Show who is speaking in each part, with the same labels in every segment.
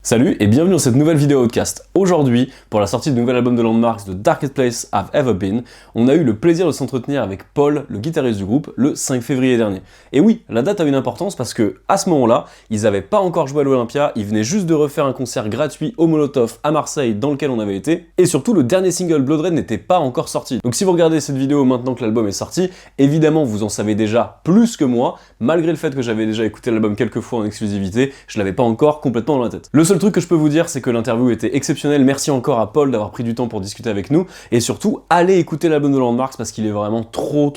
Speaker 1: Salut et bienvenue dans cette nouvelle vidéo podcast. Aujourd'hui, pour la sortie du nouvel album de Landmarks, The Darkest Place I've Ever Been, on a eu le plaisir de s'entretenir avec Paul, le guitariste du groupe, le 5 février dernier. Et oui, la date a une importance parce que à ce moment-là, ils n'avaient pas encore joué à l'Olympia, ils venaient juste de refaire un concert gratuit au Molotov à Marseille dans lequel on avait été, et surtout le dernier single Blood Red n'était pas encore sorti. Donc si vous regardez cette vidéo maintenant que l'album est sorti, évidemment vous en savez déjà plus que moi, malgré le fait que j'avais déjà écouté l'album quelques fois en exclusivité, je l'avais pas encore complètement dans la tête. Le seul truc que je peux vous dire, c'est que l'interview était exceptionnelle. Merci encore à Paul d'avoir pris du temps pour discuter avec nous. Et surtout, allez écouter l'album de Landmarks parce qu'il est vraiment trop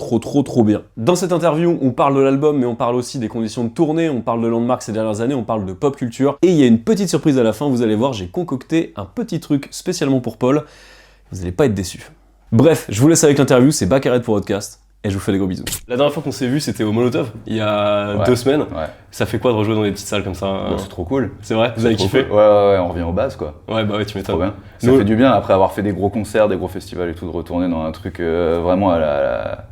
Speaker 1: bien. Dans cette interview, on parle de l'album, mais on parle aussi des conditions de tournée, on parle de Landmarks ces dernières années, on parle de pop culture. Et il y a une petite surprise à la fin, vous allez voir, j'ai concocté un petit truc spécialement pour Paul. Vous allez pas être déçus. Bref, je vous laisse avec l'interview, c'est Baccarat pour Podcast. Et je vous fais des gros bisous. La dernière fois qu'on s'est vu, c'était au Molotov, il y a 2 semaines. Ouais. Ça fait quoi de rejouer dans des petites salles comme ça
Speaker 2: C'est trop cool.
Speaker 1: C'est vrai, vous avez kiffé?
Speaker 2: Cool. Ouais, on revient aux bases quoi.
Speaker 1: Ouais, bah ouais, tu m'étonnes. Bien.
Speaker 2: Ça fait du bien après avoir fait des gros concerts, des gros festivals et tout, de retourner dans un truc vraiment t'as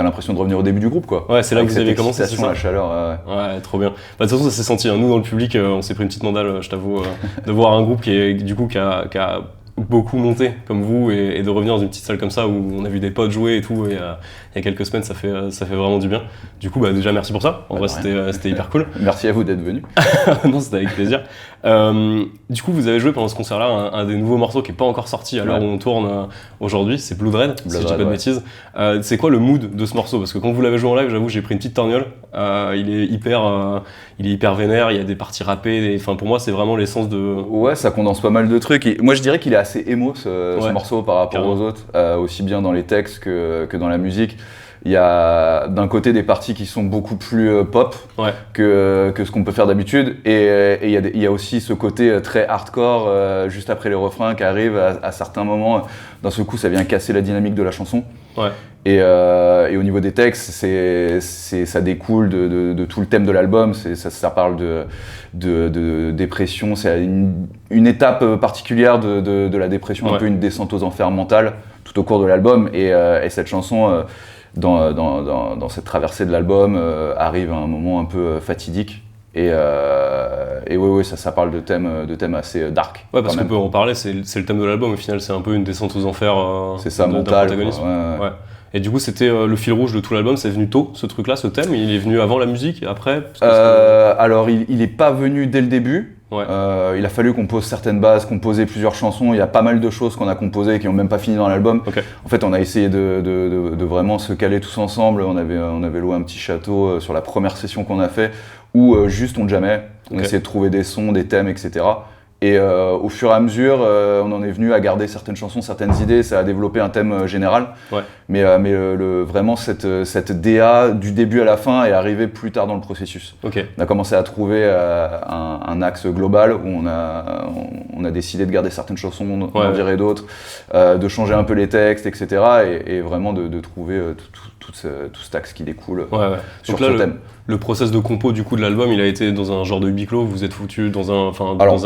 Speaker 2: l'impression de revenir au début du groupe quoi.
Speaker 1: Ouais, c'est là que vous avez commencé, c'est ça.
Speaker 2: La chaleur,
Speaker 1: ouais, trop bien. Bah, de toute façon, ça s'est senti. Nous, dans le public, on s'est pris une petite mandale, je t'avoue, de voir un groupe qui a beaucoup monté comme vous et de revenir dans une petite salle comme ça où on a vu des potes jouer et tout et il y a quelques semaines ça fait vraiment du bien. Du coup déjà merci pour ça, en vrai c'était hyper cool.
Speaker 2: Merci à vous d'être venus.
Speaker 1: Non, c'était avec plaisir. Du coup vous avez joué pendant ce concert là un des nouveaux morceaux qui est pas encore sorti à l'heure où on tourne aujourd'hui, c'est Blood Red, si je dis pas de bêtises. C'est quoi le mood de ce morceau? Parce que quand vous l'avez joué en live, j'avoue j'ai pris une petite torgnole. Il est hyper vénère, il y a des parties rappées, enfin pour moi c'est vraiment l'essence de...
Speaker 2: Ouais, ça condense pas mal de trucs. Moi je dirais qu'il est assez émo ce morceau par rapport aux autres, aussi bien dans les textes que dans la musique. Il y a d'un côté des parties qui sont beaucoup plus pop que ce qu'on peut faire d'habitude et il y a aussi ce côté très hardcore juste après les refrains qui arrivent à certains moments. D'un seul coup ça vient casser la dynamique de la chanson. Ouais. Et au niveau des textes, ça découle de tout le thème de l'album. Ça parle de dépression. C'est une étape particulière de la dépression, un peu une descente aux enfers mentale tout au cours de l'album. Et cette chanson, dans cette traversée de l'album, arrive à un moment un peu fatidique. Et ouais, ça parle de thèmes assez dark.
Speaker 1: Ouais, parce qu'on peut en parler, c'est le thème de l'album. Au final, c'est un peu une descente aux enfers.
Speaker 2: C'est ça, mental.
Speaker 1: Ouais. Et du coup, c'était le fil rouge de tout l'album, c'est venu tôt, ce truc-là, ce thème? Il est venu avant la musique, après?
Speaker 2: Alors, il est pas venu dès le début. Ouais. Il a fallu qu'on pose certaines bases, composer plusieurs chansons. Il y a pas mal de choses qu'on a composées qui n'ont même pas fini dans l'album. Okay. En fait, on a essayé de vraiment se caler tous ensemble. On avait loué un petit château sur la première session qu'on a fait, où juste on jamait, on essayait de trouver des sons, des thèmes, etc. Et au fur et à mesure, on en est venu à garder certaines chansons, certaines idées, ça a développé un thème général. Ouais. Mais vraiment, cette DA du début à la fin est arrivée plus tard dans le processus. Okay. On a commencé à trouver un axe global où on a décidé de garder certaines chansons, d'en virer d'autres, de changer un peu les textes, etc. Et vraiment de trouver tout cet axe qui découle sur ce thème.
Speaker 1: Le process de compo du coup de l'album, il a été dans un genre de huis clos, vous vous êtes foutu dans un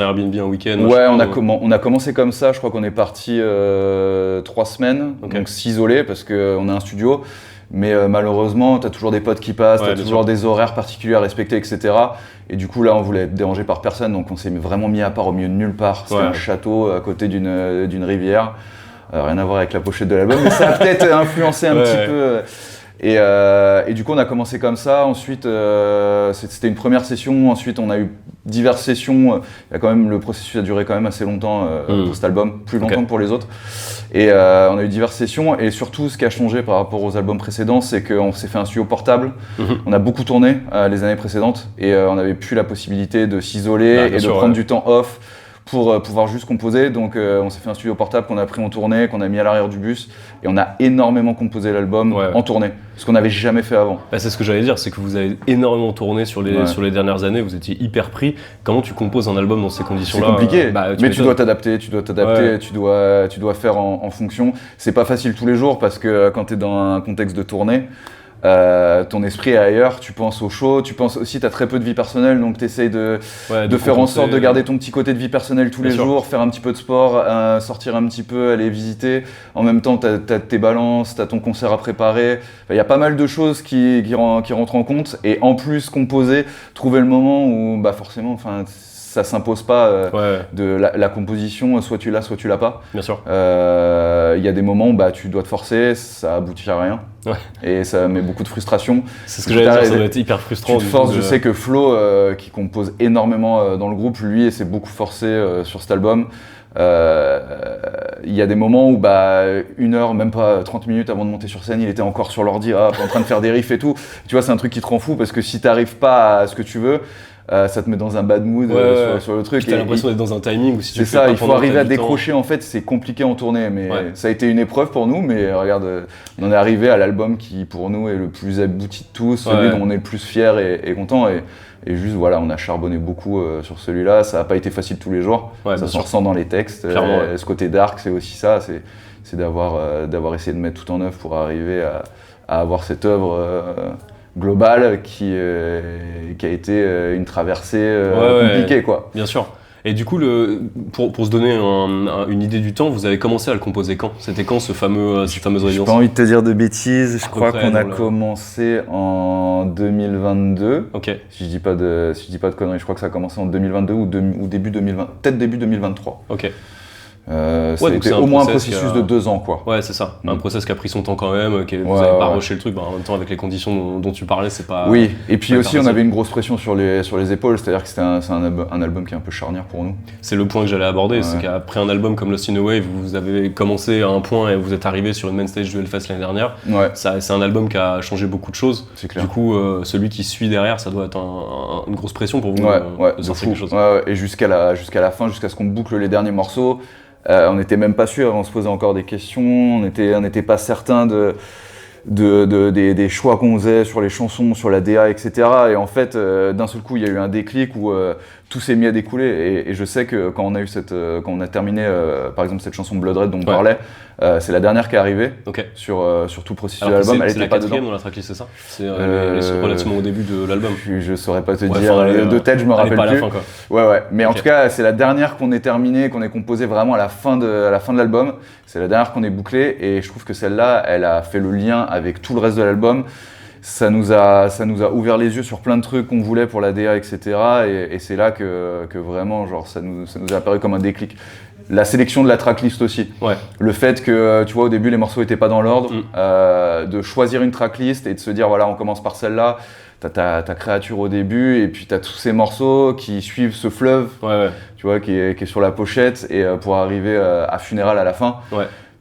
Speaker 1: Airbnb un week-end?
Speaker 2: Ouais, on a commencé comme ça, je crois qu'on est parti 3 semaines, donc s'isoler parce qu'on a un studio, mais malheureusement, t'as toujours des potes qui passent, t'as toujours des horaires particuliers à respecter, etc. Et du coup là, on voulait être dérangé par personne, donc on s'est vraiment mis à part au milieu de nulle part. C'était un château à côté d'une rivière, rien à voir avec la pochette de l'album, mais ça a peut-être influencé un petit peu... Et du coup on a commencé comme ça, ensuite c'était une première session, ensuite on a eu diverses sessions, le processus a duré quand même assez longtemps pour cet album, plus longtemps que pour les autres. Et on a eu diverses sessions et surtout ce qui a changé par rapport aux albums précédents, c'est qu'on s'est fait un studio portable, on a beaucoup tourné les années précédentes et on n'avait plus la possibilité de s'isoler et de prendre du temps off pour pouvoir juste composer, donc on s'est fait un studio portable qu'on a pris en tournée, qu'on a mis à l'arrière du bus et on a énormément composé l'album en tournée, ce qu'on n'avait jamais fait avant.
Speaker 1: Bah, c'est ce que j'allais dire, c'est que vous avez énormément tourné sur les dernières années, vous étiez hyper pris. Comment tu composes un album dans ces conditions-là?
Speaker 2: C'est compliqué, mais tu dois t'adapter, tu dois faire en fonction. C'est pas facile tous les jours parce que quand tu es dans un contexte de tournée, ton esprit est ailleurs, tu penses au show, tu penses aussi, t'as très peu de vie personnelle, donc t'essayes de faire en sorte de garder ton petit côté de vie personnelle tous les jours, faire un petit peu de sport, sortir un petit peu, aller visiter. En même temps, t'as tes balances, t'as ton concert à préparer. Il y a pas mal de choses qui rentrent en compte, et en plus composer, trouver le moment où forcément, ça s'impose pas de la composition, soit tu l'as, soit tu l'as pas.
Speaker 1: Bien sûr.
Speaker 2: Il y a des moments où tu dois te forcer, ça aboutit à rien.
Speaker 1: Ouais.
Speaker 2: Et ça met beaucoup de frustration.
Speaker 1: C'est ce que j'allais dire, ça doit être hyper frustrant.
Speaker 2: Tu te forces, je sais que Flo, qui compose énormément dans le groupe, lui, s'est beaucoup forcé sur cet album. Il y a des moments où 1 heure, même pas 30 minutes avant de monter sur scène, il était encore sur l'ordi, en train de faire des riffs et tout. Tu vois, c'est un truc qui te rend fou parce que si t'arrives pas à ce que tu veux, ça te met dans un bad mood sur le truc.
Speaker 1: T'as l'impression d'être dans un timing où si tu
Speaker 2: c'est ça, il faut arriver à décrocher. En fait, c'est compliqué en tournée, mais ça a été une épreuve pour nous. Mais regarde, on en est arrivé à l'album qui, pour nous, est le plus abouti de tous, celui dont on est le plus fier et content. Et juste, voilà, on a charbonné beaucoup sur celui-là. Ça n'a pas été facile tous les jours. Ça s'en ressent dans les textes. Ce côté dark, c'est aussi ça. C'est d'avoir essayé de mettre tout en œuvre pour arriver à avoir cette œuvre globale qui a été une traversée compliquée, quoi.
Speaker 1: Bien sûr. Et du coup, pour se donner une idée du temps, vous avez commencé à le composer quand? C'était quand cette fameuse résidence?
Speaker 2: J'ai pas envie de te dire de bêtises, je crois qu'on a commencé en 2022.
Speaker 1: Ok.
Speaker 2: Si je dis pas de conneries, je crois que ça a commencé en 2022 ou début 2020, peut-être début 2023.
Speaker 1: Ok.
Speaker 2: C'était au moins un processus de 2 ans, quoi.
Speaker 1: Ouais, c'est ça. Un process qui a pris son temps quand même, vous n'avez pas rushé le truc. En même temps, avec les conditions dont tu parlais, c'est pas.
Speaker 2: Oui, et puis aussi, on avait une grosse pression sur les épaules, c'est-à-dire que c'était un album qui est un peu charnière pour nous.
Speaker 1: C'est le point que j'allais aborder, c'est qu'après un album comme Lost in a Wave, vous avez commencé à un point et vous êtes arrivé sur une main stage du Hellfest l'année dernière. C'est un album qui a changé beaucoup de choses.
Speaker 2: C'est clair.
Speaker 1: Du coup, celui qui suit derrière, ça doit être une grosse pression pour vous de sortir quelque chose.
Speaker 2: Et jusqu'à la fin, jusqu'à ce qu'on boucle les derniers morceaux. On n'était même pas sûr, on se posait encore des questions, on n'était pas certain des choix qu'on faisait sur les chansons, sur la DA, etc. Et en fait, d'un seul coup, il y a eu un déclic où tout s'est mis à découler. Et je sais que quand on a terminé, par exemple, cette chanson Blood Red dont on parlait, c'est la dernière qui est arrivée sur tout le processus de l'album.
Speaker 1: C'est la quatrième dans la tracklist, c'est ça? C'est relativement au début de l'album.
Speaker 2: Je saurais pas te dire, de tête, je me rappelle
Speaker 1: pas à
Speaker 2: plus.
Speaker 1: la fin, quoi.
Speaker 2: Ouais. Mais en tout cas, c'est la dernière qu'on ait terminée, qu'on ait composée vraiment à la fin de l'album. C'est la dernière qu'on ait bouclée. Et je trouve que celle-là, elle a fait le lien avec tout le reste de l'album. Ça nous a ouvert les yeux sur plein de trucs qu'on voulait pour la DA, etc. Et c'est là que vraiment, genre, ça nous a apparu comme un déclic. La sélection de la tracklist aussi. Le fait que, tu vois, au début, les morceaux n'étaient pas dans l'ordre, de choisir une tracklist et de se dire, voilà, on commence par celle-là. T'as ta créature au début et puis t'as tous ces morceaux qui suivent ce fleuve, tu vois, qui est sur la pochette et pour arriver à Funeral à la fin.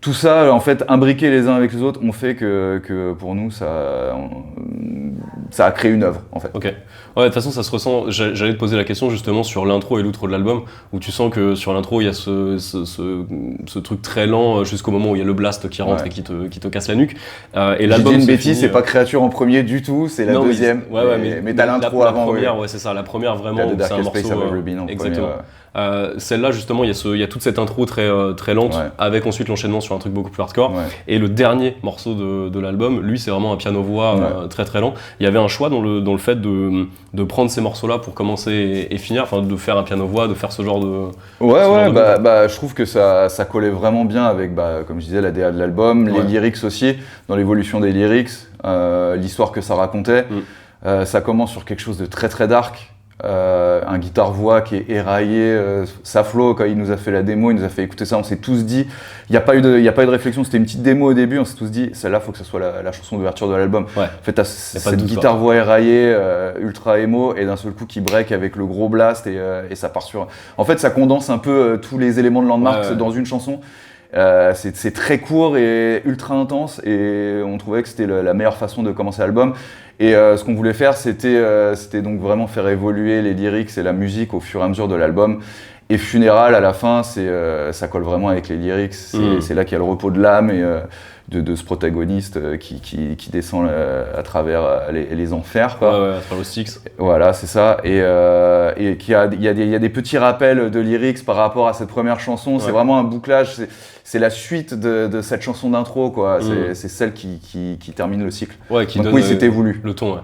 Speaker 2: Tout ça, en fait, imbriqués les uns avec les autres, ont fait que pour nous, ça a créé une œuvre, en fait.
Speaker 1: Ok. Ouais, de toute façon, ça se ressent. J'allais te poser la question justement sur l'intro et l'outro de l'album, où tu sens que sur l'intro, il y a ce truc très lent jusqu'au moment où il y a le blast qui rentre et qui te casse la nuque. Et l'album.
Speaker 2: J'ai dit une bêtise, c'est pas Créature en premier du tout, c'est la deuxième. Mais t'as l'intro avant.
Speaker 1: La première, c'est ça. La première vraiment, où c'est un morceau. Exactement. Celle-là justement, il y a toute cette intro très lente avec ensuite l'enchaînement sur un truc beaucoup plus hardcore et le dernier morceau de l'album, lui c'est vraiment un piano-voix très lent. Il y avait un choix dans le fait de prendre ces morceaux-là pour commencer et finir, enfin de faire un piano-voix, de faire ce genre de...
Speaker 2: je trouve que ça collait vraiment bien avec, comme je disais, la DA de l'album, les lyrics aussi, dans l'évolution des lyrics, l'histoire que ça racontait. Ça commence sur quelque chose de très dark. Un guitare-voix qui est éraillé, Saflo, quand il nous a fait la démo, il nous a fait écouter ça, on s'est tous dit, il n'y a pas eu de réflexion, c'était une petite démo au début, on s'est tous dit, celle-là, il faut que ce soit la chanson d'ouverture de l'album. En fait, t'as cette guitare-voix éraillée, ultra émo, et d'un seul coup qui break avec le gros blast, et ça part sur... En fait, ça condense un peu tous les éléments de Landmark dans une chanson. C'est très court et ultra intense, et on trouvait que c'était la meilleure façon de commencer l'album. Et ce qu'on voulait faire, c'était donc vraiment faire évoluer les lyrics et la musique au fur et à mesure de l'album. Et Funeral, à la fin, ça colle vraiment avec les lyrics. C'est là qu'il y a le repos de l'âme et de ce protagoniste qui descend à travers les enfers, quoi.
Speaker 1: À travers le Styx.
Speaker 2: Voilà, c'est ça. Et il y a des petits rappels de lyrics par rapport à cette première chanson. C'est vraiment un bouclage. C'est la suite de cette chanson d'intro, quoi. C'est celle qui termine le cycle.
Speaker 1: Qui
Speaker 2: donc
Speaker 1: donne
Speaker 2: c'était voulu.
Speaker 1: Le ton,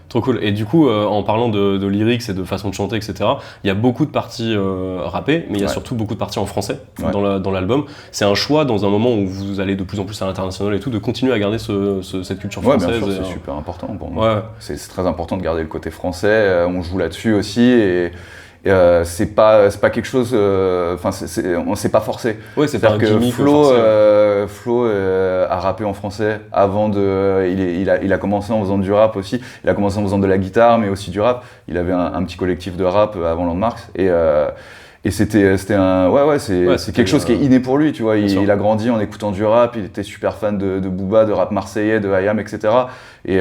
Speaker 1: Trop cool. Et du coup, en parlant de lyrics et de façon de chanter, etc., il y a beaucoup de parties rappées, mais il y a surtout beaucoup de parties en français dans l'album. C'est un choix dans un moment où vous allez de plus en plus à l'international et tout, de continuer à garder cette culture française.
Speaker 2: Bien sûr, c'est super important pour moi. C'est très important de garder le côté français. On joue là-dessus aussi c'est pas quelque chose, enfin c'est pas forcé.
Speaker 1: Ouais, c'est pas un
Speaker 2: que
Speaker 1: gimmick
Speaker 2: Flo a rappé en français avant de, il a commencé en faisant du rap aussi. Il a commencé en faisant de la guitare, mais aussi du rap. Il avait un petit collectif de rap avant Landmarks et c'était c'est quelque chose qui est inné pour lui, tu vois. Il a grandi en écoutant du rap, il était super fan de Booba, de rap marseillais, de IAM, etc. Et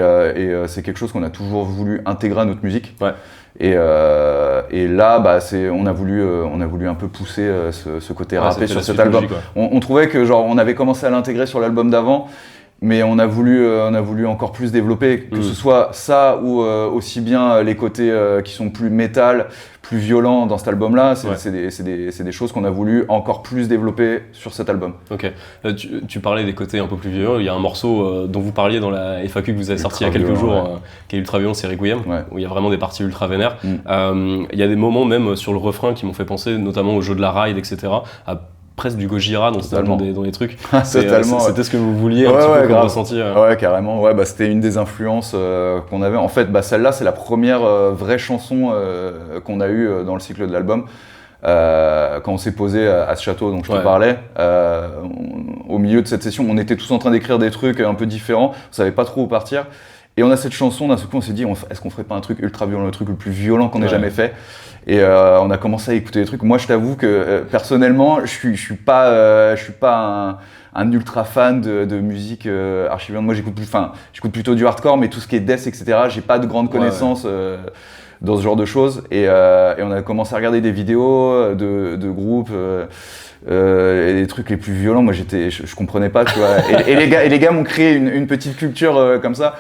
Speaker 2: c'est quelque chose qu'on a toujours voulu intégrer à notre musique.
Speaker 1: Ouais.
Speaker 2: Et là, bah, on a voulu un peu pousser ce côté rappé sur cet album. On trouvait que genre on avait commencé à l'intégrer sur l'album d'avant, mais on a voulu encore plus développer, que ce soit ça ou aussi bien les côtés qui sont plus métal, plus violents dans cet album-là. C'est des choses qu'on a voulu encore plus développer sur cet album.
Speaker 1: Ok. Tu parlais des côtés un peu plus violents. Il y a un morceau dont vous parliez dans la FAQ que vous avez sorti il y a quelques jours, qui est ultra violent, c'est Requiem, où il y a vraiment des parties ultra vénères. Il y a des moments même sur le refrain qui m'ont fait penser, notamment au jeu de la ride, etc., à presque du Gojira dans les trucs. C'était ce que vous vouliez un petit peu comme ressenti.
Speaker 2: Ouais, carrément. Ouais, bah, c'était une des influences qu'on avait. En fait, bah, celle-là, c'est la première vraie chanson qu'on a eue dans le cycle de l'album. Quand on s'est posé à ce château dont je te parlais, au milieu de cette session, on était tous en train d'écrire des trucs un peu différents. On savait pas trop où partir. Et on a cette chanson, d'un seul coup on s'est dit, est-ce qu'on ferait pas un truc ultra violent, le truc le plus violent qu'on ait jamais fait? Et on a commencé à écouter des trucs. Moi je t'avoue que personnellement, je suis pas un ultra fan de musique archi-violente. Moi j'écoute plutôt du hardcore, mais tout ce qui est death, etc., j'ai pas de grandes connaissances dans ce genre de choses. Et on a commencé à regarder des vidéos de groupes. Et les trucs les plus violents, moi je comprenais pas, tu vois. Et les gars m'ont créé une petite culture comme ça.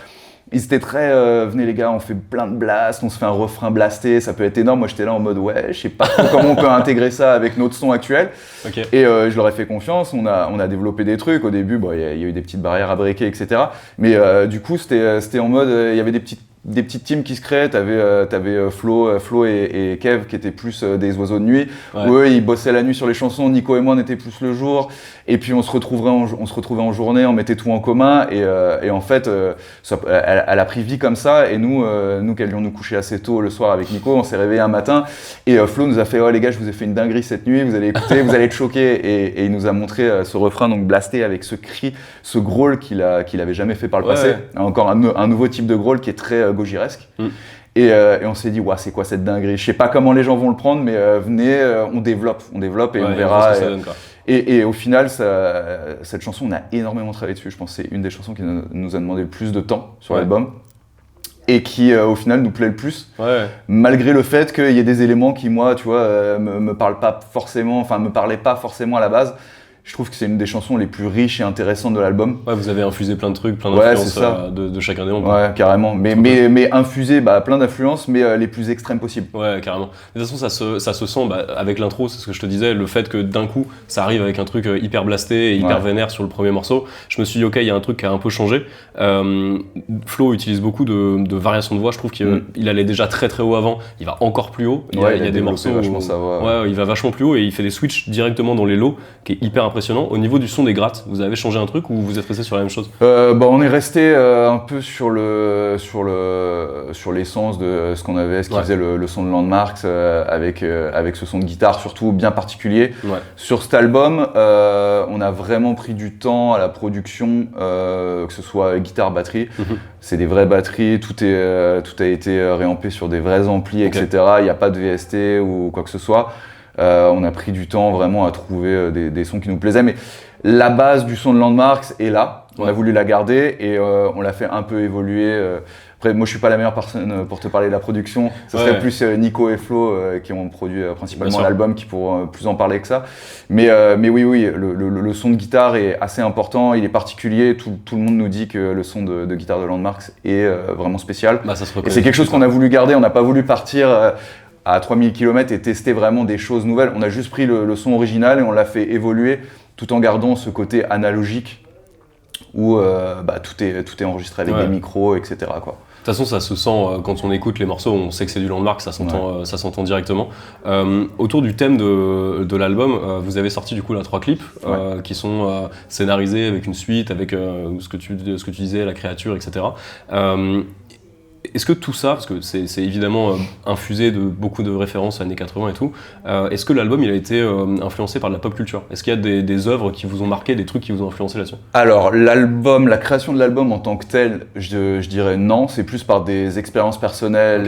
Speaker 2: Ils étaient très, venez les gars, on fait plein de blasts, on se fait un refrain blasté, ça peut être énorme. Moi j'étais là en mode ouais, je sais pas trop comment on peut intégrer ça avec notre son actuel.
Speaker 1: Okay.
Speaker 2: Et je leur ai fait confiance, on a développé des trucs. Au début, bon, y a eu des petites barrières à breaker, etc. Mais du coup, c'était en mode, il y avait des petites teams qui se créaient. T'avais Flo et Kev qui étaient plus des oiseaux de nuit. Où eux, ils bossaient la nuit sur les chansons. Nico et moi, on était plus le jour. Et puis on se retrouvait en journée, on mettait tout en commun. Et en fait, elle a pris vie comme ça. Et nous qui allions nous coucher assez tôt le soir avec Nico, on s'est réveillés un matin. Et Flo nous a fait, oh les gars, je vous ai fait une dinguerie cette nuit. Vous allez écouter, vous allez être choqués. Et il nous a montré ce refrain donc blasté avec ce cri, ce growl qu'il avait jamais fait par le passé. Encore un nouveau type de growl qui est très gojiresque. Et on s'est dit, ouais, c'est quoi cette dinguerie? Je sais pas comment les gens vont le prendre, mais venez, on développe et on verra. Et au final, cette chanson, on a énormément travaillé dessus. Je pense que c'est une des chansons qui nous a demandé le plus de temps sur l'album. Et qui, au final, nous plaît le plus. Malgré le fait qu'il y ait des éléments qui, moi, tu vois, me parlaient pas forcément à la base. Je trouve que c'est une des chansons les plus riches et intéressantes de l'album.
Speaker 1: Ouais, vous avez infusé plein de trucs, plein d'influences de chacun des membres.
Speaker 2: Ouais, carrément. Mais infusé, plein d'influences, mais les plus extrêmes possibles.
Speaker 1: Ouais, carrément. De toute façon, ça se sent avec l'intro, c'est ce que je te disais, le fait que d'un coup, ça arrive avec un truc hyper blasté et hyper vénère sur le premier morceau. Je me suis dit, ok, il y a un truc qui a un peu changé. Flo utilise beaucoup de variations de voix. Je trouve qu'il allait déjà très très haut avant. Il va encore plus haut. Il y a des morceaux
Speaker 2: vachement sa voix.
Speaker 1: Il va vachement plus haut et il fait des switches directement dans les lows, qui est hyper impressionnant. Au niveau du son des grattes, vous avez changé un truc ou vous êtes resté sur la même chose?
Speaker 2: On est resté un peu sur l'essence de ce qu'on avait, ce qui faisait le son de Landmarks avec ce son de guitare surtout bien particulier. Sur cet album, on a vraiment pris du temps à la production, que ce soit guitare, batterie. C'est des vraies batteries, tout a été réampé sur des vrais amplis, etc. Il n'y a pas de VST ou quoi que ce soit. On a pris du temps vraiment à trouver des sons qui nous plaisaient, mais la base du son de Landmarks est là. On a voulu la garder et on l'a fait un peu évoluer. Après, moi je suis pas la meilleure personne pour te parler de la production. Ce serait plus Nico et Flo qui ont produit principalement l'album qui pourront plus en parler que ça. Mais oui, le son de guitare est assez important, il est particulier. Tout le monde nous dit que le son de guitare de Landmarks est vraiment spécial. Et c'est quelque chose qu'on a voulu garder. On n'a pas voulu partir à 3000 km et tester vraiment des choses nouvelles. On a juste pris le son original et on l'a fait évoluer tout en gardant ce côté analogique où tout est enregistré avec des micros, etc. quoi.
Speaker 1: De toute façon, ça se sent quand on écoute les morceaux, on sait que c'est du Landmark, ça s'entend directement. Autour du thème de l'album, vous avez sorti du coup 3 clips qui sont scénarisés avec une suite, avec ce que tu disais, la créature, etc. est-ce que tout ça, parce que c'est évidemment infusé de beaucoup de références à années 80 et tout, est-ce que l'album il a été influencé par de la pop culture? Est-ce qu'il y a des œuvres qui vous ont marqué, des trucs qui vous ont influencé là-dessus?
Speaker 2: Alors l'album, la création de l'album en tant que tel, je dirais non, c'est plus par des expériences personnelles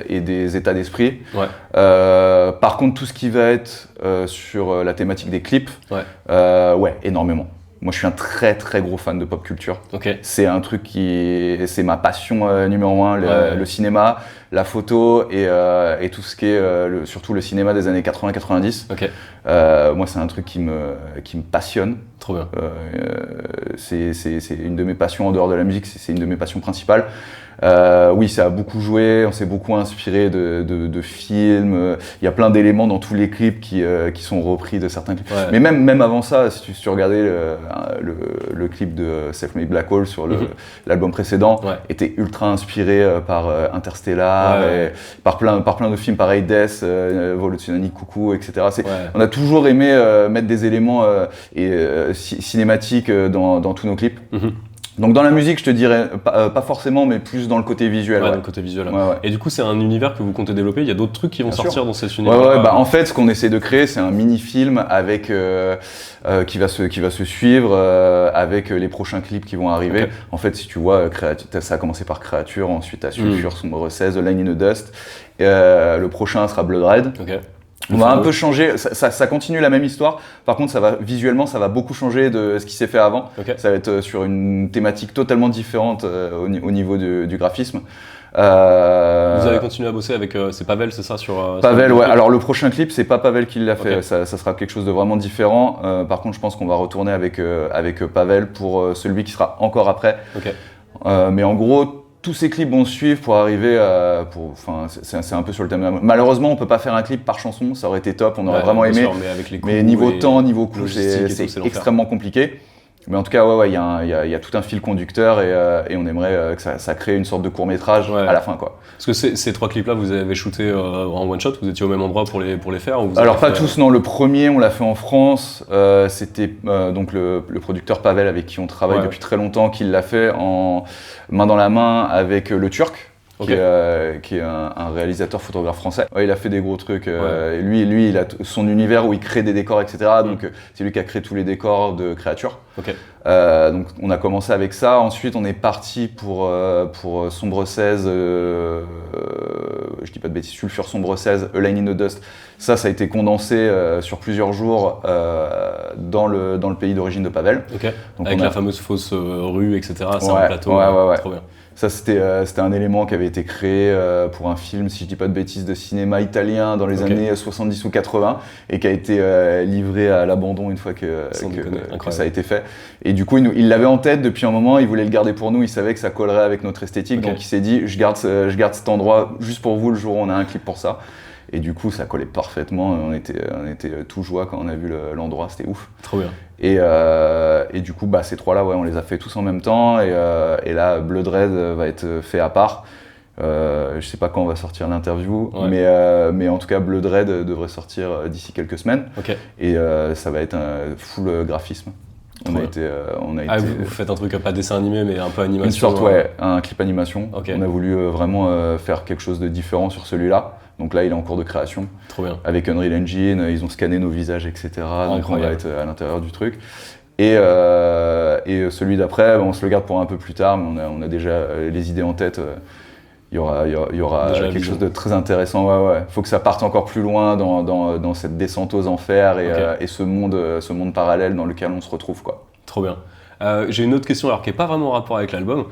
Speaker 2: et des états d'esprit.
Speaker 1: Ouais.
Speaker 2: Par contre, tout ce qui va être sur la thématique des clips, ouais, énormément. Moi, je suis un très très gros fan de pop culture.
Speaker 1: Okay.
Speaker 2: C'est un truc c'est ma passion numéro 1, le cinéma, la photo et tout ce qui est surtout le cinéma des années 80-90.
Speaker 1: Okay.
Speaker 2: Moi, c'est un truc qui me passionne.
Speaker 1: Trop bien.
Speaker 2: C'est une de mes passions en dehors de la musique, c'est une de mes passions principales. Oui, ça a beaucoup joué, on s'est beaucoup inspiré de films. Il y a plein d'éléments dans tous les clips qui sont repris de certains clips. Ouais. Mais même avant ça, si tu regardais le clip de Self-Made Black Hole sur l'album précédent, était ultra inspiré par Interstellar, et par plein de films pareil, Death, Vol au tsunami, Coucou, etc. On a toujours aimé mettre des éléments cinématiques dans tous nos clips. Donc dans la musique, je te dirais pas forcément, mais plus dans le côté visuel.
Speaker 1: Dans le côté visuel. Et du coup, c'est un univers que vous comptez développer. Il y a d'autres trucs qui vont sortir dans cet univers.
Speaker 2: En fait, ce qu'on essaie de créer, c'est un mini-film avec qui va se suivre avec les prochains clips qui vont arriver. Okay. En fait, si tu vois, ça a commencé par Créature, ensuite à Sulfure, Sombre 16, Line in the Dust. Le prochain sera Blood Red.
Speaker 1: Okay.
Speaker 2: On va un peu changer, ça continue la même histoire, par contre visuellement ça va beaucoup changer de ce qui s'est fait avant. Okay. Ça va être sur une thématique totalement différente au niveau du graphisme.
Speaker 1: Vous avez continué à bosser avec, c'est Pavel, c'est ça
Speaker 2: Pavel, ouais. Alors le prochain clip, c'est pas Pavel qui l'a fait, ça sera quelque chose de vraiment différent. Par contre, je pense qu'on va retourner avec Pavel pour celui qui sera encore après.
Speaker 1: Okay.
Speaker 2: Mais en gros, tous ces clips vont suivre pour arriver c'est un peu sur le thème. Malheureusement, on peut pas faire un clip par chanson, ça aurait été top, on aurait vraiment aimé.
Speaker 1: Sûr, mais avec les
Speaker 2: mais niveau temps, niveau coût, c'est extrêmement compliqué. Mais en tout cas, il y a tout un fil conducteur et on aimerait que ça crée une sorte de court-métrage à la fin, quoi.
Speaker 1: Parce que ces 3 clips-là, vous avez shooté en one-shot, vous étiez au même endroit pour les faire ou vous
Speaker 2: Alors pas tous, non. Le premier, on l'a fait en France. C'était donc le producteur Pavel avec qui on travaille depuis très longtemps, qui l'a fait en main dans la main avec le Turc. Qui est un réalisateur photographe français. Il a fait des gros trucs. Lui, il a son univers où il crée des décors, etc. Donc c'est lui qui a créé tous les décors de Créature. Donc on a commencé avec ça. Ensuite, on est parti pour Sombre 16, je dis pas de bêtises, Sulfure Sombre 16, A Line in the Dust. Ça a été condensé sur plusieurs jours dans le pays d'origine de Pavel.
Speaker 1: Donc avec la fameuse fausse rue, etc. C'est un plateau. Trop bien.
Speaker 2: Ça, c'était un élément qui avait été créé pour un film, si je dis pas de bêtises, de cinéma italien dans les années 70 ou 80 et qui a été livré à l'abandon une fois que ça a été fait. Et du coup, il l'avait en tête depuis un moment, il voulait le garder pour nous, il savait que ça collerait avec notre esthétique, donc il s'est dit, je garde cet endroit juste pour vous le jour où on a un clip pour ça. Et du coup, ça collait parfaitement, on était tout joie quand on a vu l'endroit, c'était ouf.
Speaker 1: Trop bien.
Speaker 2: Et du coup, ces 3-là, on les a fait tous en même temps. Et là, Blood Red va être fait à part. Je sais pas quand on va sortir l'interview, mais en tout cas, Blood Red devrait sortir d'ici quelques semaines. Et ça va être un full graphisme. On a été,
Speaker 1: vous faites un truc pas dessin animé, mais un peu animation.
Speaker 2: Une sorte, un clip animation. On a voulu vraiment faire quelque chose de différent sur celui-là. Donc là, il est en cours de création.
Speaker 1: Trop bien.
Speaker 2: Avec Unreal Engine, ils ont scanné nos visages, etc. Donc on va être à l'intérieur du truc. Et celui d'après, on se le garde pour un peu plus tard, mais on a déjà les idées en tête. Il y aura quelque chose de très intéressant. Faut que ça parte encore plus loin dans cette descente aux enfers et ce monde parallèle dans lequel on se retrouve, quoi.
Speaker 1: Trop bien. J'ai une autre question alors qui n'est pas vraiment en rapport avec l'album.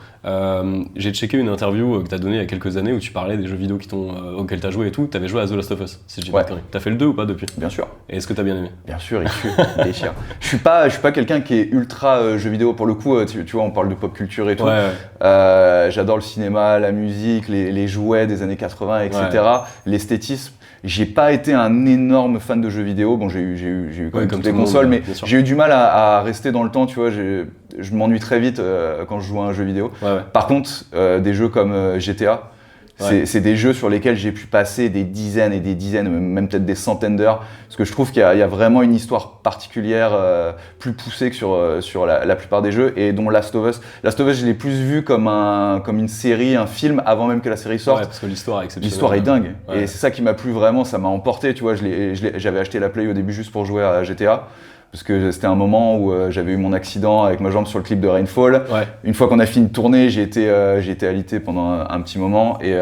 Speaker 1: J'ai checké une interview que tu as donnée il y a quelques années où tu parlais des jeux vidéo auxquels tu as joué et tout. Tu avais joué à The Last of Us, si je dis pas de conneries. Tu as fait le 2 ou pas depuis ?
Speaker 2: Bien sûr.
Speaker 1: Et est-ce que tu as bien aimé ?
Speaker 2: Bien sûr, il déchire. Je suis pas quelqu'un qui est ultra jeu vidéo pour le coup. Tu vois, on parle de pop culture et tout. J'adore le cinéma, la musique, les jouets des années 80, etc. L'esthétisme. J'ai pas été un énorme fan de jeux vidéo. Bon, j'ai eu quand même toutes les consoles, mais j'ai eu du mal à rester dans le temps, tu vois. Je m'ennuie très vite quand je joue à un jeu vidéo. Par contre, des jeux comme GTA, C'est des jeux sur lesquels j'ai pu passer des dizaines et des dizaines, même peut-être des centaines d'heures, parce que je trouve qu'il y a vraiment une histoire particulière, plus poussée que sur la plupart des jeux, et dont Last of Us. Last of Us, je l'ai plus vu comme une série, un film, avant même que la série sorte.
Speaker 1: Ouais, parce que l'histoire est exceptionnelle.
Speaker 2: L'histoire est dingue,
Speaker 1: ouais.
Speaker 2: Et c'est ça qui m'a plu vraiment, ça m'a emporté, tu vois. J'avais acheté la Play au début juste pour jouer à GTA. Parce que c'était un moment où j'avais eu mon accident avec ma jambe sur le clip de Rainfall.
Speaker 1: Ouais.
Speaker 2: Une fois qu'on a fini de tourner, j'ai été alité pendant un petit moment et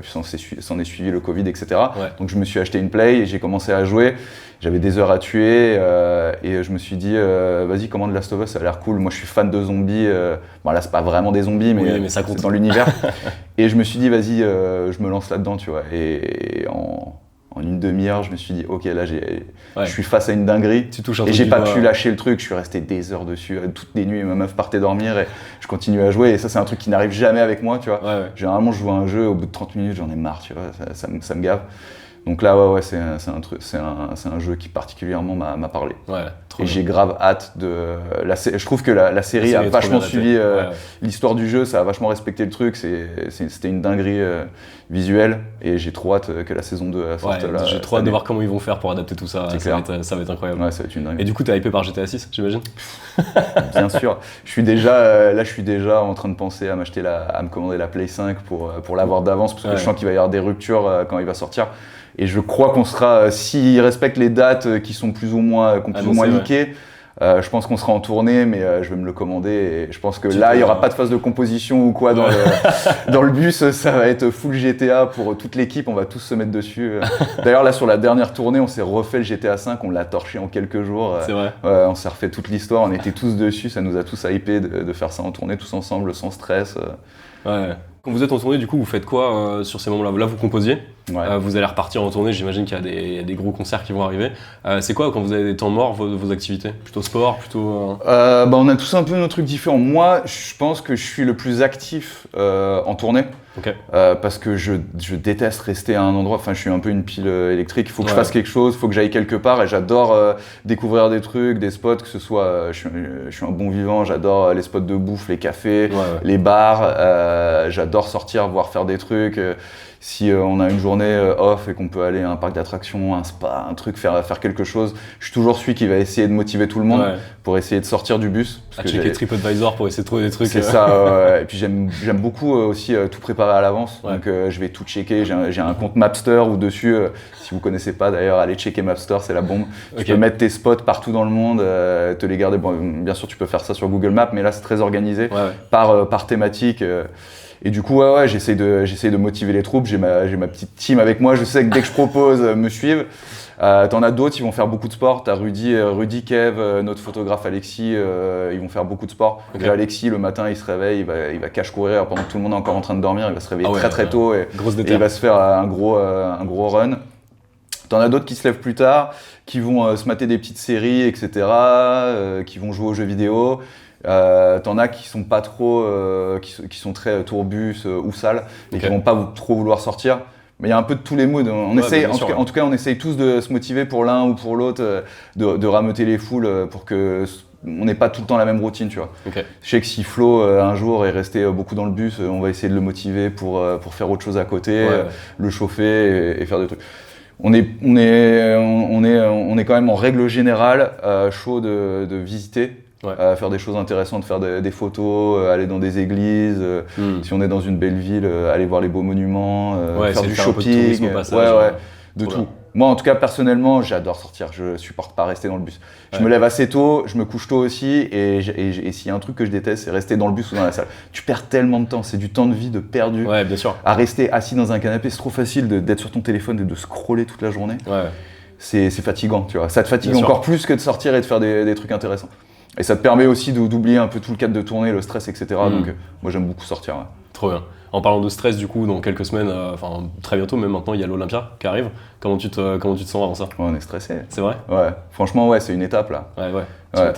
Speaker 2: s'en est suivi le Covid, etc.
Speaker 1: Ouais.
Speaker 2: Donc je me suis acheté une Play et j'ai commencé à jouer. J'avais des heures à tuer et je me suis dit vas-y, commande Last of Us, ça a l'air cool. Moi je suis fan de zombies. Bon là c'est pas vraiment des zombies, mais
Speaker 1: ça compte.
Speaker 2: C'est dans l'univers. Et je me suis dit vas-y, je me lance là-dedans, tu vois. Et en une demi-heure, je me suis dit, ok, là, je suis face à une dinguerie. Et j'ai pas pu lâcher le truc. Je suis resté des heures dessus, toutes les nuits. Ma meuf partait dormir et je continue à jouer. Et ça, c'est un truc qui n'arrive jamais avec moi, tu vois.
Speaker 1: Ouais.
Speaker 2: Généralement, je joue à un jeu, au bout de 30 minutes, j'en ai marre, tu vois. Ça me gave. Donc là, c'est un jeu qui particulièrement m'a parlé.
Speaker 1: Ouais,
Speaker 2: et j'ai grave hâte de. Je trouve que la série a vachement suivi l'histoire du jeu, ça a vachement respecté le truc. C'était une dinguerie visuelle et j'ai trop hâte que la saison 2 sorte.
Speaker 1: Ouais, j'ai trop hâte de voir comment ils vont faire pour adapter tout ça. Ça va être incroyable.
Speaker 2: Ouais, ça va être une dinguerie.
Speaker 1: Et du coup, t'es hypé par GTA 6, j'imagine?
Speaker 2: Bien sûr. Je suis déjà en train de penser à me commander la Play 5 pour l'avoir d'avance parce que je sens qu'il va y avoir des ruptures quand il va sortir. Et je crois qu'on sera, s'ils respectent les dates qui sont plus ou moins leakées, je pense qu'on sera en tournée, mais je vais me le commander. Et je pense que il n'y aura pas de phase de composition ou quoi dans le bus. Ça va être full GTA pour toute l'équipe. On va tous se mettre dessus. D'ailleurs, là, sur la dernière tournée, on s'est refait le GTA 5. On l'a torché en quelques jours.
Speaker 1: C'est vrai.
Speaker 2: On s'est refait toute l'histoire. On était tous dessus. Ça nous a tous hypés de faire ça en tournée tous ensemble, sans stress.
Speaker 1: Ouais. Quand vous êtes en tournée, du coup, vous faites quoi sur ces moments-là? Là, vous composiez.
Speaker 2: Ouais.
Speaker 1: Vous allez repartir en tournée, j'imagine qu'il y a des gros concerts qui vont arriver. C'est quoi, quand vous avez des temps morts, vos activités? Plutôt sport, plutôt...
Speaker 2: On a tous un peu nos trucs différents. Moi, je pense que je suis le plus actif en tournée.
Speaker 1: Okay.
Speaker 2: Parce que je déteste rester à un endroit. Enfin, je suis un peu une pile électrique. Il faut que je fasse quelque chose, il faut que j'aille quelque part. Et j'adore découvrir des trucs, des spots, que ce soit... je suis un bon vivant, j'adore les spots de bouffe, les cafés, les bars. J'adore sortir, voir faire des trucs. Si on a une journée off et qu'on peut aller à un parc d'attractions, un spa, un truc, faire quelque chose, je suis toujours celui qui va essayer de motiver tout le monde pour essayer de sortir du bus.
Speaker 1: À checker TripAdvisor pour essayer de trouver des trucs.
Speaker 2: C'est ça, et puis j'aime beaucoup aussi tout préparer à l'avance, donc je vais tout checker. J'ai un compte Mapster où dessus, si vous connaissez pas d'ailleurs, allez checker Mapster, c'est la bombe. Tu peux mettre tes spots partout dans le monde, te les garder. Bon, bien sûr, tu peux faire ça sur Google Maps, mais là c'est très organisé par thématique. Et du coup, j'essaye de motiver les troupes. J'ai ma petite team avec moi. Je sais que dès que je propose, me suivent. T'en as d'autres, ils vont faire beaucoup de sport. T'as Rudy, Kev, notre photographe Alexis, ils vont faire beaucoup de sport. Okay. Alexis, le matin, il se réveille, il va cache courir pendant que tout le monde est encore en train de dormir. Il va se réveiller très tôt et il va se faire un gros run. T'en as d'autres qui se lèvent plus tard, qui vont se mater des petites séries, etc., qui vont jouer aux jeux vidéo. T'en as qui sont pas trop, qui sont très tourbus ou sales et qui vont pas trop vouloir sortir. Mais il y a un peu de tous les moods. On essaye, en tout cas, on essaye tous de se motiver pour l'un ou pour l'autre, de rameuter les foules pour que on n'ait pas tout le temps la même routine, tu vois.
Speaker 1: Okay.
Speaker 2: Je sais que si Flo un jour est resté beaucoup dans le bus, on va essayer de le motiver pour faire autre chose à côté, le chauffer et faire des trucs. On est quand même en règle générale chaud de visiter. Faire des choses intéressantes, faire des photos, aller dans des églises, si on est dans une belle ville, aller voir les beaux monuments, faire du shopping, tout. Moi en tout cas personnellement j'adore sortir, je supporte pas rester dans le bus. Je me lève assez tôt, je me couche tôt aussi et s'il y a un truc que je déteste c'est rester dans le bus ou dans la salle. Tu perds tellement de temps, c'est du temps de vie de perdu
Speaker 1: bien sûr.
Speaker 2: À rester assis dans un canapé, c'est trop facile d'être sur ton téléphone et de scroller toute la journée. C'est fatigant, tu vois. Ça te fatigue encore plus que de sortir et de faire des trucs intéressants. Et ça te permet aussi d'oublier un peu tout le cadre de tournée, le stress, etc. Donc moi j'aime beaucoup sortir.
Speaker 1: Trop bien. En parlant de stress, du coup, dans quelques semaines, très bientôt, même maintenant, il y a l'Olympia qui arrive. Comment tu te sens avant ça?
Speaker 2: On est stressé.
Speaker 1: C'est vrai?
Speaker 2: Ouais. Franchement, c'est une étape là.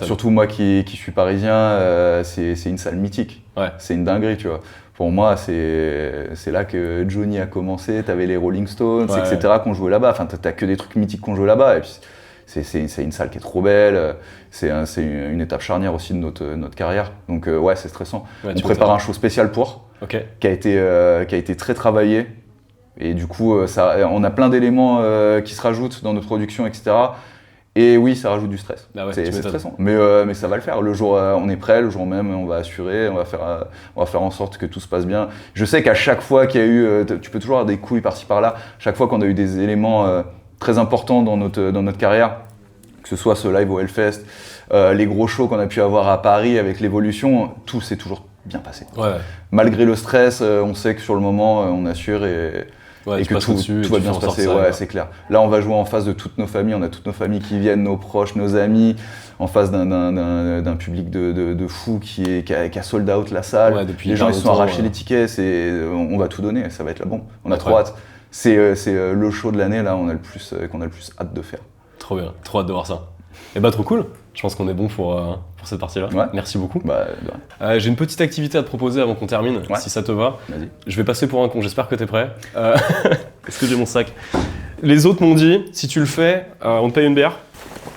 Speaker 2: Surtout moi qui suis parisien, c'est une salle mythique. C'est une dinguerie, tu vois. Pour moi, c'est là que Johnny a commencé. T'avais les Rolling Stones, etc. qu'on jouait là-bas. Enfin, t'as que des trucs mythiques qu'on jouait là-bas. Et puis, c'est une salle qui est trop belle, c'est une étape charnière aussi de notre carrière. Donc c'est stressant. On prépare un show spécial pour. qui a été très travaillé. Et du coup, on a plein d'éléments qui se rajoutent dans notre production, etc. Et oui, ça rajoute du stress.
Speaker 1: Bah ouais,
Speaker 2: c'est stressant. Mais ça va le faire. Le jour, on est prêt, le jour même, on va assurer, on va faire en sorte que tout se passe bien. Je sais qu'à chaque fois qu'il y a eu, tu peux toujours avoir des couilles par-ci par-là, chaque fois qu'on a eu des éléments très importants dans notre carrière, que ce soit ce live au Hellfest, les gros shows qu'on a pu avoir à Paris avec l'évolution, tout s'est toujours bien passé.
Speaker 1: Ouais.
Speaker 2: Malgré le stress, on sait que sur le moment, on assure et que tout va bien se passer. Ouais, c'est clair. Là, on va jouer en face de toutes nos familles. On a toutes nos familles qui viennent, nos proches, nos amis, en face d'un public de fous qui a sold out la salle.
Speaker 1: Ouais,
Speaker 2: les gens ils se sont arrachés les tickets. On va tout donner. Ça va être la bombe. On a trop hâte. C'est le show de l'année là. Qu'on a le plus hâte de faire.
Speaker 1: Trop bien. Trop hâte de voir ça. Et bah trop cool. Je pense qu'on est bon pour cette partie-là.
Speaker 2: Ouais.
Speaker 1: Merci beaucoup.
Speaker 2: Bah,
Speaker 1: j'ai une petite activité à te proposer avant qu'on termine, si ça te va.
Speaker 2: Vas-y.
Speaker 1: Je vais passer pour un con, j'espère que t'es prêt. Est-ce que j'ai mon sac? Les autres m'ont dit, si tu le fais, on te paye une bière.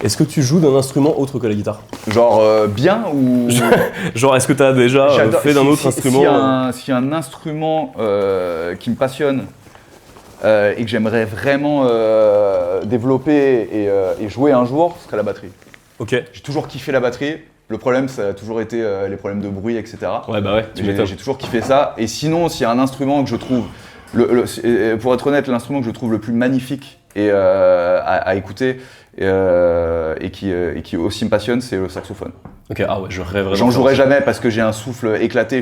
Speaker 1: Est-ce que tu joues d'un instrument autre que la guitare?
Speaker 2: Genre bien ou...
Speaker 1: Genre, est-ce que t'as déjà fait d'un autre instrument?
Speaker 2: S'il y a un instrument qui me passionne et que j'aimerais vraiment développer et jouer un jour, ce serait la batterie.
Speaker 1: Ok.
Speaker 2: J'ai toujours kiffé la batterie. Le problème, ça a toujours été les problèmes de bruit, etc.
Speaker 1: Ouais, bah ouais,
Speaker 2: j'ai toujours kiffé ça. Et sinon, s'il y a un instrument que je trouve, pour être honnête, l'instrument que je trouve le plus magnifique et à écouter et qui aussi me passionne, c'est le saxophone.
Speaker 1: Ok, ah ouais, je rêverais.
Speaker 2: J'en jouerai jamais parce que j'ai un souffle éclaté,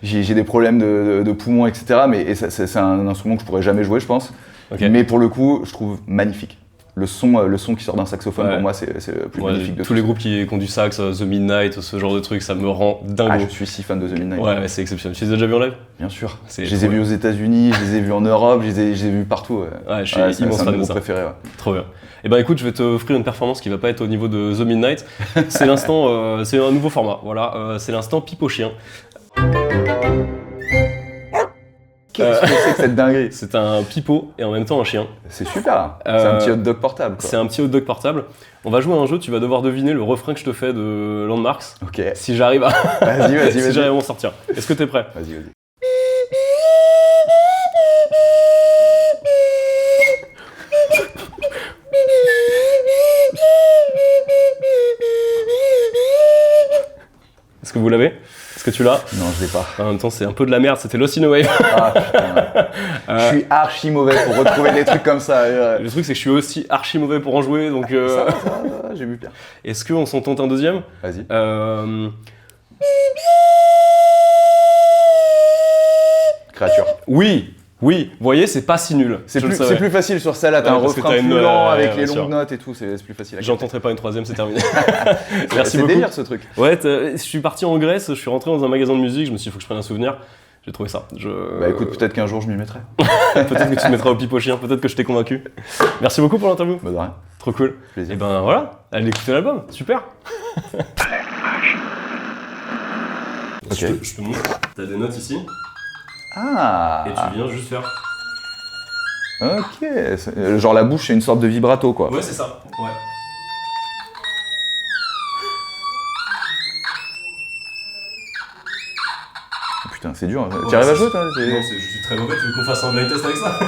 Speaker 2: j'ai des problèmes de poumons, etc. Mais c'est un instrument que je pourrais jamais jouer, je pense.
Speaker 1: Okay.
Speaker 2: Mais pour le coup, je trouve magnifique. Le son qui sort d'un saxophone, pour moi, c'est le plus magnifique de
Speaker 1: tous les groupes qui ont du sax, The Midnight, ce genre de truc, ça me rend dingue.
Speaker 2: Ah, je suis si fan de The Midnight.
Speaker 1: Ouais, c'est exceptionnel. Tu les as déjà vus en live?
Speaker 2: Bien sûr. Je les ai vus aux États-Unis, je les ai vus en Europe, je les ai vus partout.
Speaker 1: Ouais, je suis immense fan de ça.
Speaker 2: Préféré, ouais.
Speaker 1: Trop bien. Et ben écoute, je vais t'offrir une performance qui va pas être au niveau de The Midnight. C'est l'instant, c'est un nouveau format. Voilà, c'est l'instant pipe au chien.
Speaker 2: Qu'est-ce que c'est que cette dinguerie?
Speaker 1: C'est un pipeau et en même temps un chien.
Speaker 2: C'est super. C'est un petit hot dog portable, quoi.
Speaker 1: C'est un petit hot dog portable. On va jouer à un jeu, tu vas devoir deviner le refrain que je te fais de Landmarks.
Speaker 2: Ok.
Speaker 1: Si j'arrive à...
Speaker 2: Vas-y.
Speaker 1: Si j'arrive à m'en sortir. Est-ce que t'es prêt?
Speaker 2: Vas-y.
Speaker 1: Est-ce que vous l'avez? Est-ce que tu l'as?
Speaker 2: Non, je l'ai pas.
Speaker 1: En même temps, c'est un peu de la merde, c'était Lost in a Wave.
Speaker 2: Ah putain. Je suis archi mauvais pour retrouver des trucs comme ça.
Speaker 1: Le truc, c'est que je suis aussi archi mauvais pour en jouer, donc...
Speaker 2: Ça va, j'ai vu pire.
Speaker 1: Est-ce qu'on s'en tente un deuxième?
Speaker 2: Vas-y. Créature.
Speaker 1: Oui, vous voyez, c'est pas si nul.
Speaker 2: C'est plus facile sur celle-là, t'as un refrain plus lent avec les longues notes et tout, c'est plus facile.
Speaker 1: J'en tenterai pas une troisième, c'est terminé. Merci
Speaker 2: beaucoup. C'est délire ce truc.
Speaker 1: Ouais, je suis parti en Grèce, je suis rentré dans un magasin de musique, je me suis dit, faut que je prenne un souvenir. J'ai trouvé ça.
Speaker 2: Bah écoute, peut-être qu'un jour je m'y mettrai.
Speaker 1: Peut-être que tu te mettras au pipe au chien, peut-être que je t'ai convaincu. Merci beaucoup pour l'interview.
Speaker 2: Bah de rien.
Speaker 1: Trop cool.
Speaker 2: Plaisir.
Speaker 1: Et ben voilà, allez écouter l'album, super.
Speaker 2: Ok.
Speaker 1: Je te montre, t'as des notes ici.
Speaker 2: Ah.
Speaker 1: Et tu viens juste faire.
Speaker 2: Ok. Genre la bouche, c'est une sorte de vibrato, quoi.
Speaker 1: Ouais, c'est ça. Ouais.
Speaker 2: Putain, c'est dur. Tu arrives à jouer, toi?
Speaker 1: Non, je suis très mauvais, tu veux qu'on fasse un blind test avec ça?